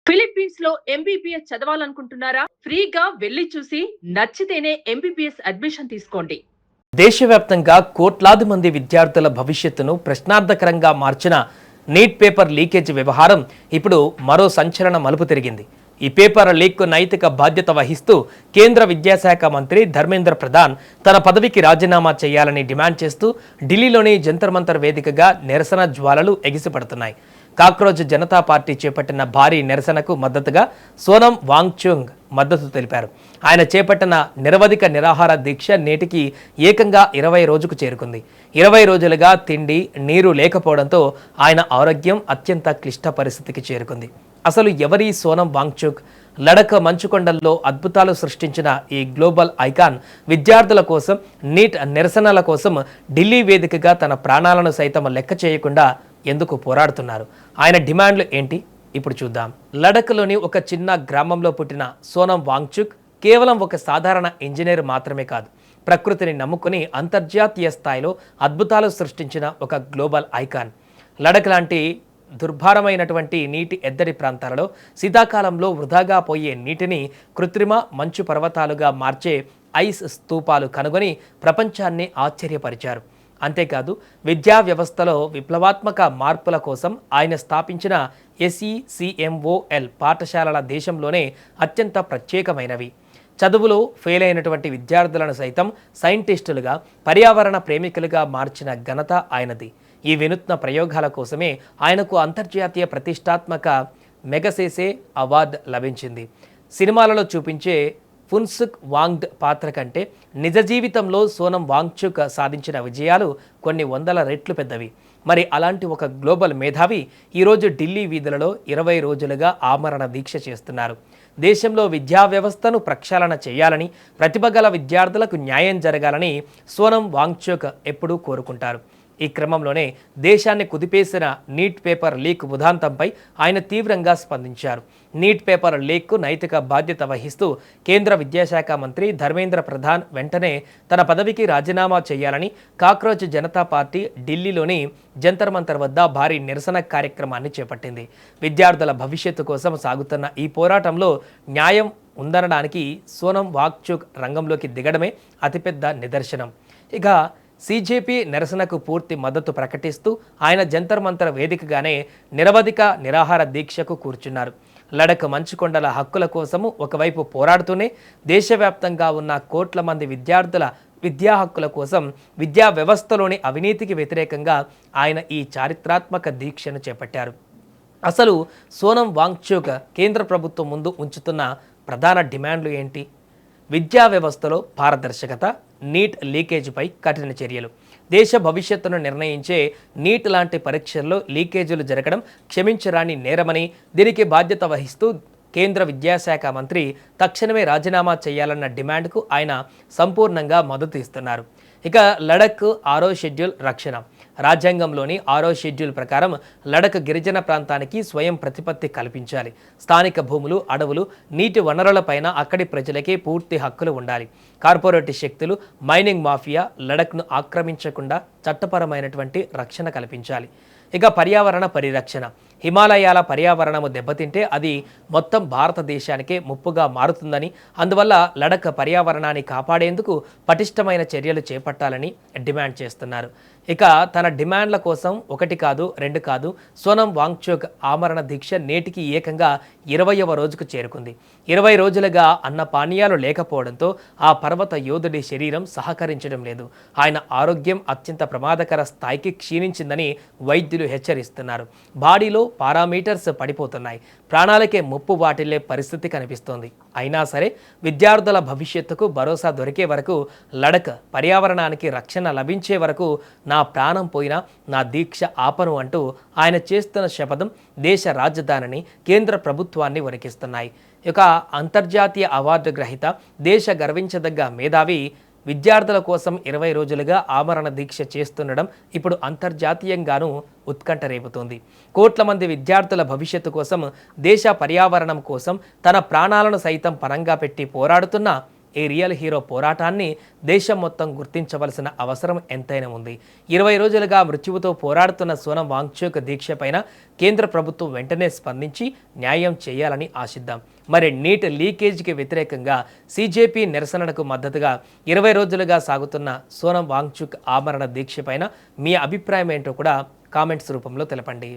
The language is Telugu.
ఫిలిప్పీన్స్ లో ఎంబీబీఎస్ చదవాలనుకుంటున్నారా? ఫ్రీగా వెళ్లి చూసి నచ్చితేనే ఎంబీబీఎస్ అడ్మిషన్ తీసుకోండి. దేశవ్యాప్తంగా కోట్లాది మంది విద్యార్థుల భవిష్యత్తును ప్రశ్నార్థకరంగా మార్చిన నీట్ పేపర్ లీకేజ్ వ్యవహారం ఇప్పుడు మరో సంచలన మలుపు తిరిగింది. ఈ పేపర్ లీక్కు నైతిక బాధ్యత వహిస్తూ కేంద్ర విద్యాశాఖ మంత్రి ధర్మేంద్ర ప్రధాన్ తన పదవికి రాజీనామా చేయాలని డిమాండ్ చేస్తూ ఢిల్లీలోని జంతర్ మంతర్ వేదికగా నిరసన జ్వాలలు ఎగిసిపడుతున్నాయి. కాక్రోజ్ జనతా పార్టీ చేపట్టిన భారీ నిరసనకు మద్దతుగా సోనం వాంగ్చుక్ మద్దతు తెలిపారు. ఆయన చేపట్టిన నిరవధిక నిరాహార దీక్ష నేటికి ఏకంగా 20 రోజుకు చేరుకుంది. 20 రోజులుగా తిండి నీరు లేకపోవడంతో ఆయన ఆరోగ్యం అత్యంత క్లిష్ట పరిస్థితికి చేరుకుంది. అసలు ఎవరి సోనం వాంగ్చుక్? లడఖ్ మంచుకొండల్లో అద్భుతాలు సృష్టించిన ఈ గ్లోబల్ ఐకాన్ విద్యార్థుల కోసం, నీట్ నిరసనల కోసం ఢిల్లీ వేదికగా తన ప్రాణాలను సైతం లెక్క చేయకుండా ఎందుకు పోరాడుతున్నారు? ఆయన డిమాండ్లు ఏంటి? ఇప్పుడు చూద్దాం. లడఖ్లోని ఒక చిన్న గ్రామంలో పుట్టిన సోనం వాంగ్చుక్ కేవలం ఒక సాధారణ ఇంజనీర్ మాత్రమే కాదు, ప్రకృతిని నమ్ముకుని అంతర్జాతీయ స్థాయిలో అద్భుతాలు సృష్టించిన ఒక గ్లోబల్ ఐకాన్. లడఖ్ లాంటి దుర్భారమైనటువంటి నీటి ఎద్దడి ప్రాంతాలలో శీతాకాలంలో వృధాగా పోయే నీటిని కృత్రిమ మంచు పర్వతాలుగా మార్చే ఐస్ స్తూపాలు కనుగొని ప్రపంచాన్ని ఆశ్చర్యపరిచారు. అంతేకాదు, విద్యా వ్యవస్థలో విప్లవాత్మక మార్పుల కోసం ఆయన స్థాపించిన SECMOL పాఠశాలల దేశంలోనే అత్యంత ప్రత్యేకమైనవి. చదువులో ఫెయిల్ అయినటువంటి విద్యార్థులను సైతం సైంటిస్టులుగా, పర్యావరణ ప్రేమికులుగా మార్చిన ఘనత ఆయనది. ఈ వినూత్న ప్రయోగాల కోసమే ఆయనకు అంతర్జాతీయ ప్రతిష్టాత్మక మెగసెసే అవార్డు లభించింది. సినిమాలలో చూపించే ఫున్సుక్ వాంగ్డ్ పాత్ర కంటే నిజ జీవితంలో సోనం వాంగ్చుక్ సాధించిన విజయాలు కొన్ని వందల రెట్లు పెద్దవి. మరి అలాంటి ఒక గ్లోబల్ మేధావి ఈరోజు ఢిల్లీ వీధులలో 20 రోజులుగా ఆమరణ దీక్ష చేస్తున్నారు. దేశంలో విద్యా వ్యవస్థను ప్రక్షాళన చేయాలని, ప్రతిభ గల విద్యార్థులకు న్యాయం జరగాలని సోనం వాంగ్చుక్ ఎప్పుడూ కోరుకుంటారు. ఈ క్రమంలోనే దేశాన్ని కుదిపేసిన నీట్ పేపర్ లీక్ ఉదాంతంపై ఆయన తీవ్రంగా స్పందించారు. నీట్ పేపర్ లీక్కు నైతిక బాధ్యత వహిస్తూ కేంద్ర విద్యాశాఖ మంత్రి ధర్మేంద్ర ప్రధాన్ వెంటనే తన పదవికి రాజీనామా చేయాలని కాక్రోజ్ జనతా పార్టీ ఢిల్లీలోని జంతర్ మంతర్ వద్ద భారీ నిరసన కార్యక్రమాన్ని చేపట్టింది. విద్యార్థుల భవిష్యత్తు కోసం సాగుతున్న ఈ పోరాటంలో న్యాయం ఉందనడానికి సోనం వాంగ్చుక్ రంగంలోకి దిగడమే అతిపెద్ద నిదర్శనం. ఇక CJP నిరసనకు పూర్తి మద్దతు ప్రకటిస్తూ ఆయన జంతర్ మంతర్ వేదికగానే నిరవధిక నిరాహార దీక్షకు కూర్చున్నారు. లడఖ్ మంచుకొండల హక్కుల కోసము ఒకవైపు పోరాడుతూనే దేశవ్యాప్తంగా ఉన్న కోట్ల మంది విద్యార్థుల విద్యా హక్కుల కోసం, విద్యా వ్యవస్థలోని అవినీతికి వ్యతిరేకంగా ఆయన ఈ చారిత్రాత్మక దీక్షను చేపట్టారు. అసలు సోనం వాంగ్చుక్ కేంద్ర ప్రభుత్వం ముందు ఉంచుతున్న ప్రధాన డిమాండ్లు ఏంటి? విద్యా వ్యవస్థలో పారదర్శకత, నీట్ లీకేజీపై కఠిన చర్యలు. దేశ భవిష్యత్తును నిర్ణయించే నీట్ లాంటి పరీక్షల్లో లీకేజీలు జరగడం క్షమించరాని నేరమని, దీనికి బాధ్యత వహిస్తూ కేంద్ర విద్యాశాఖ మంత్రి తక్షణమే రాజీనామా చేయాలన్న డిమాండ్కు ఆయన సంపూర్ణంగా మద్దతు ఇస్తున్నారు. ఇక లడఖ్ 6వ షెడ్యూల్ రక్షణ. రాజ్యాంగంలోని 6వ షెడ్యూల్ ప్రకారం లడఖ్ గిరిజన ప్రాంతానికి స్వయం ప్రతిపత్తి కల్పించాలి. స్థానిక భూములు, అడవులు, నీటి వనరులపైన అక్కడి ప్రజలకే పూర్తి హక్కులు ఉండాలి. కార్పొరేట్ శక్తులు, మైనింగ్ మాఫియా లడఖ్ను ఆక్రమించకుండా చట్టపరమైనటువంటి రక్షణ కల్పించాలి. ఇక పర్యావరణ పరిరక్షణ. హిమాలయాల పర్యావరణము దెబ్బతింటే అది మొత్తం భారతదేశానికే ముప్పుగా మారుతుందని, అందువల్ల లడఖ్ పర్యావరణాన్ని కాపాడేందుకు పటిష్టమైన చర్యలు చేపట్టాలని డిమాండ్ చేస్తున్నారు. ఇక తన డిమాండ్ల కోసం 1 కాదు 2 కాదు సోనం వాంగ్చుక్ ఆమరణ దీక్ష నేటికి ఏకంగా 20వ రోజుకు చేరుకుంది. 20 రోజులుగా అన్న పానీయాలు లేకపోవడంతో ఆ పర్వత యోధుడి శరీరం సహకరించడం లేదు. ఆయన ఆరోగ్యం అత్యంత ప్రమాదకర స్థాయికి క్షీణించిందని వైద్యులు హెచ్చరిస్తున్నారు. బాడీలో పారామీటర్స్ పడిపోతున్నాయి. ప్రాణాలకే ముప్పు వాటిల్లే పరిస్థితి కనిపిస్తోంది. అయినా సరే విద్యార్థుల భవిష్యత్తుకు భరోసా దొరికే వరకు, లడఖ్ పర్యావరణానికి రక్షణ లభించే వరకు నా ప్రాణం పోయినా నా దీక్ష ఆపను అంటూ ఆయన చేస్తున్న శపథం దేశ రాజధానిని, కేంద్ర ప్రభుత్వాన్ని వణికిస్తున్నాయి. ఇక అంతర్జాతీయ అవార్డు గ్రహీత, దేశ గర్వించదగ్గ మేధావి విద్యార్థుల కోసం 20 రోజులుగా ఆమరణ దీక్ష చేస్తుండడం ఇప్పుడు అంతర్జాతీయంగానూ ఉత్కంఠ రేపుతోంది. కోట్ల మంది విద్యార్థుల భవిష్యత్తు కోసం, దేశ పర్యావరణం కోసం తన ప్రాణాలను సైతం పణంగా పెట్టి పోరాడుతున్న ఈ రియల్ హీరో పోరాటాన్ని దేశం మొత్తం గుర్తించవలసిన అవసరం ఎంతైనా ఉంది. 20 రోజులుగా మృత్యువుతో పోరాడుతున్న సోనం వాంగ్చుక్ దీక్ష పైన కేంద్ర ప్రభుత్వం వెంటనే స్పందించి న్యాయం చేయాలని ఆశిద్దాం. మరి నీట్ లీకేజీకి వ్యతిరేకంగా సీజేపీ నిరసనలకు మద్దతుగా 20 రోజులుగా సాగుతున్న సోనం వాంగ్చుక్ ఆమరణ దీక్ష పైన మీ అభిప్రాయం ఏంటో కూడా కామెంట్స్ రూపంలో తెలపండి.